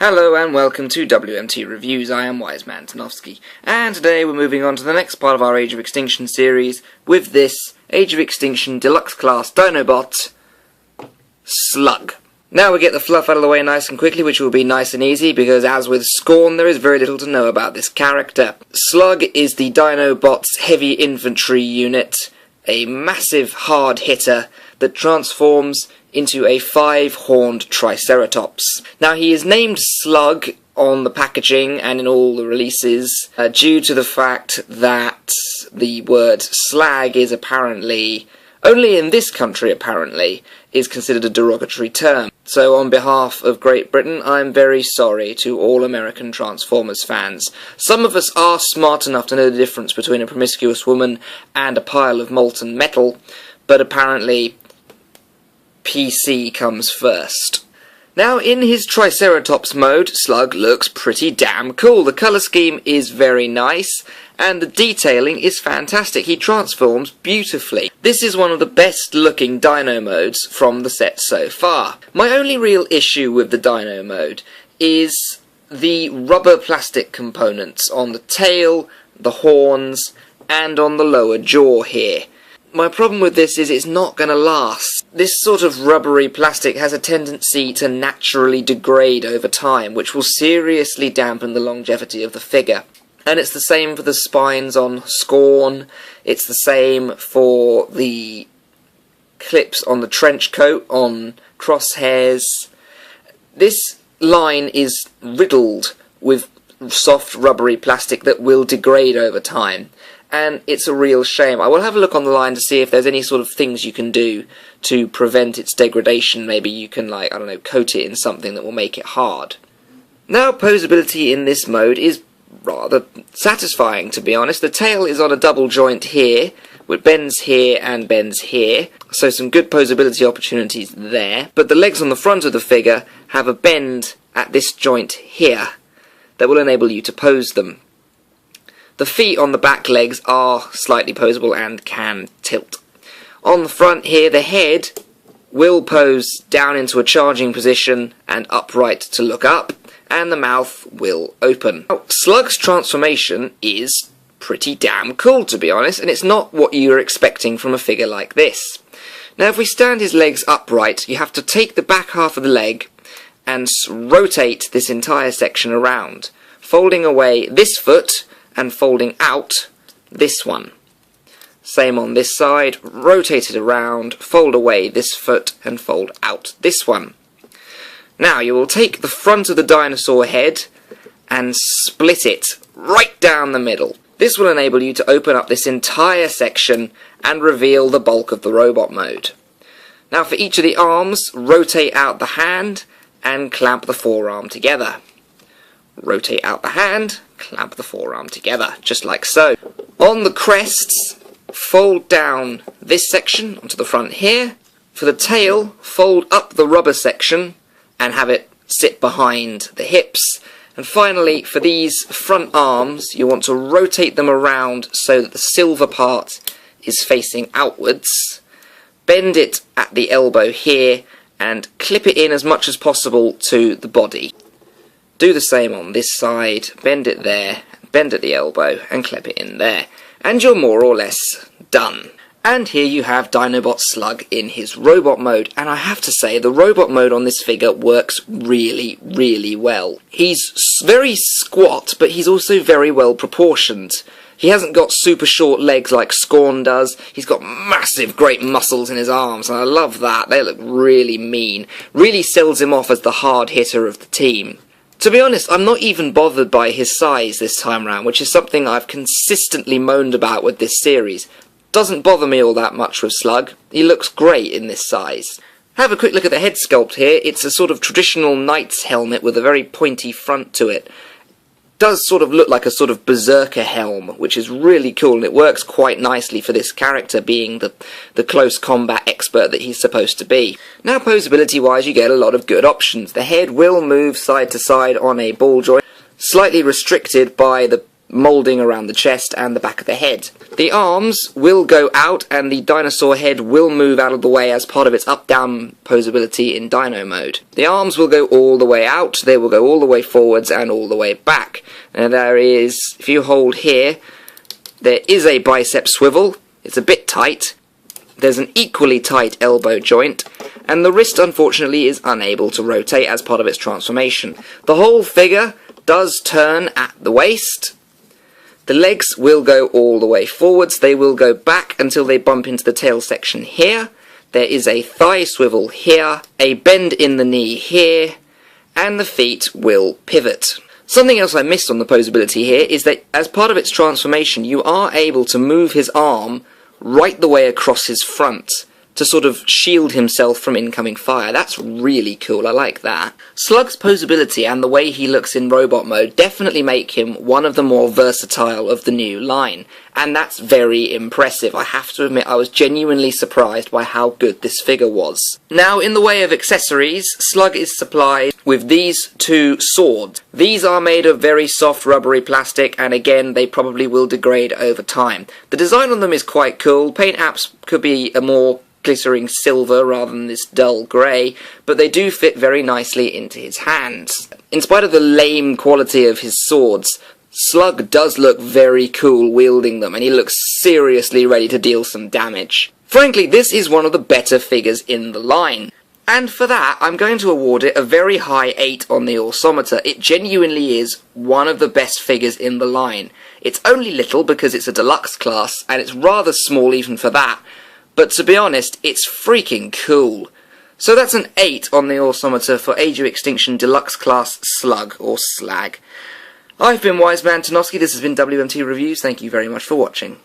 Hello and welcome to WMT Reviews. I am Wiseman Tanofsky, and today we're moving on to the next part of our Age of Extinction series with this Age of Extinction Deluxe class Dinobot Slug. Now we get the fluff out of the way nice and quickly, which will be nice and easy, because as with Scorn, there is very little to know about this character. Slug is the Dinobot's heavy infantry unit, a massive hard hitter that transforms into a 5-horned Triceratops. Now he is named Slug on the packaging and in all the releases due to the fact that the word slag is apparently, only in this country apparently, is considered a derogatory term. So on behalf of Great Britain, I'm very sorry to all American Transformers fans. Some of us are smart enough to know the difference between a promiscuous woman and a pile of molten metal, but apparently PC comes first. Now, in his Triceratops mode, Slug looks pretty damn cool. The colour scheme is very nice, and the detailing is fantastic. He transforms beautifully. This is one of the best looking Dino modes from the set so far. My only real issue with the Dino mode is the rubber plastic components on the tail, the horns, and on the lower jaw here. My problem with this is it's not going to last. This sort of rubbery plastic has a tendency to naturally degrade over time, which will seriously dampen the longevity of the figure. And it's the same for the spines on Scorn, it's the same for the clips on the trench coat on Crosshairs. This line is riddled with soft rubbery plastic that will degrade over time, and it's a real shame. I will have a look on the line to see if there's any sort of things you can do to prevent its degradation. Maybe you can, like, I don't know, coat it in something that will make it hard. Now, posability in this mode is rather satisfying, to be honest. The tail is on a double joint here, which bends here and bends here, so some good posability opportunities there. But the legs on the front of the figure have a bend at this joint here that will enable you to pose them. The feet on the back legs are slightly posable and can tilt. On the front here, the head will pose down into a charging position and upright to look up, and the mouth will open. Now, Slug's transformation is pretty damn cool, to be honest, and it's not what you're expecting from a figure like this. Now, if we stand his legs upright, you have to take the back half of the leg and rotate this entire section around, folding away this foot and folding out this one. Same on this side, rotate it around, fold away this foot and fold out this one. Now you will take the front of the dinosaur head and split it right down the middle. This will enable you to open up this entire section and reveal the bulk of the robot mode. Now for each of the arms, rotate out the hand and clamp the forearm together. Rotate out the hand, clamp the forearm together, just like so. On the crests, fold down this section onto the front here. For the tail, fold up the rubber section and have it sit behind the hips. And finally, for these front arms, you want to rotate them around so that the silver part is facing outwards. Bend it at the elbow here and clip it in as much as possible to the body. Do the same on this side, bend it there, bend at the elbow, and clip it in there. And you're more or less done. And here you have Dinobot Slug in his robot mode, and I have to say, the robot mode on this figure works really, really well. He's very squat, but he's also very well proportioned. He hasn't got super short legs like Scorn does. He's got massive, great muscles in his arms, and I love that. They look really mean. Really sells him off as the hard hitter of the team. To be honest, I'm not even bothered by his size this time round, which is something I've consistently moaned about with this series. Doesn't bother me all that much with Slug. He looks great in this size. Have a quick look at the head sculpt here. It's a sort of traditional knight's helmet with a very pointy front to it. Does sort of look like a sort of berserker helm, which is really cool, and it works quite nicely for this character being the close combat expert that he's supposed to be. Now, posability wise, you get a lot of good options. The head will move side to side on a ball joint, slightly restricted by the moulding around the chest and the back of the head. The arms will go out and the dinosaur head will move out of the way as part of its up-down posability in dino mode. The arms will go all the way out, they will go all the way forwards and all the way back. And there is, if you hold here, there is a bicep swivel, it's a bit tight. There's an equally tight elbow joint, and the wrist unfortunately is unable to rotate as part of its transformation. The whole figure does turn at the waist. The legs will go all the way forwards, they will go back until they bump into the tail section here. There is a thigh swivel here, a bend in the knee here, and the feet will pivot. Something else I missed on the posability here is that as part of its transformation you are able to move his arm right the way across his front to sort of shield himself from incoming fire. That's really cool, I like that. Slug's posability and the way he looks in robot mode definitely make him one of the more versatile of the new line, and that's very impressive. I have to admit I was genuinely surprised by how good this figure was. Now, in the way of accessories, Slug is supplied with these two swords. These are made of very soft rubbery plastic, and again they probably will degrade over time. The design on them is quite cool. Paint apps could be a more glittering silver rather than this dull grey, but they do fit very nicely into his hands. In spite of the lame quality of his swords, Slug does look very cool wielding them, and he looks seriously ready to deal some damage. Frankly, this is one of the better figures in the line, and for that I'm going to award it a very high 8 on the Orsometer. It genuinely is one of the best figures in the line. It's only little because it's a deluxe class, and it's rather small even for that, but to be honest, it's freaking cool. So that's an 8 on the Orsometer for Age of Extinction Deluxe Class Slug, or Slag. I've been Wiseman Tanofsky, this has been WMT Reviews, thank you very much for watching.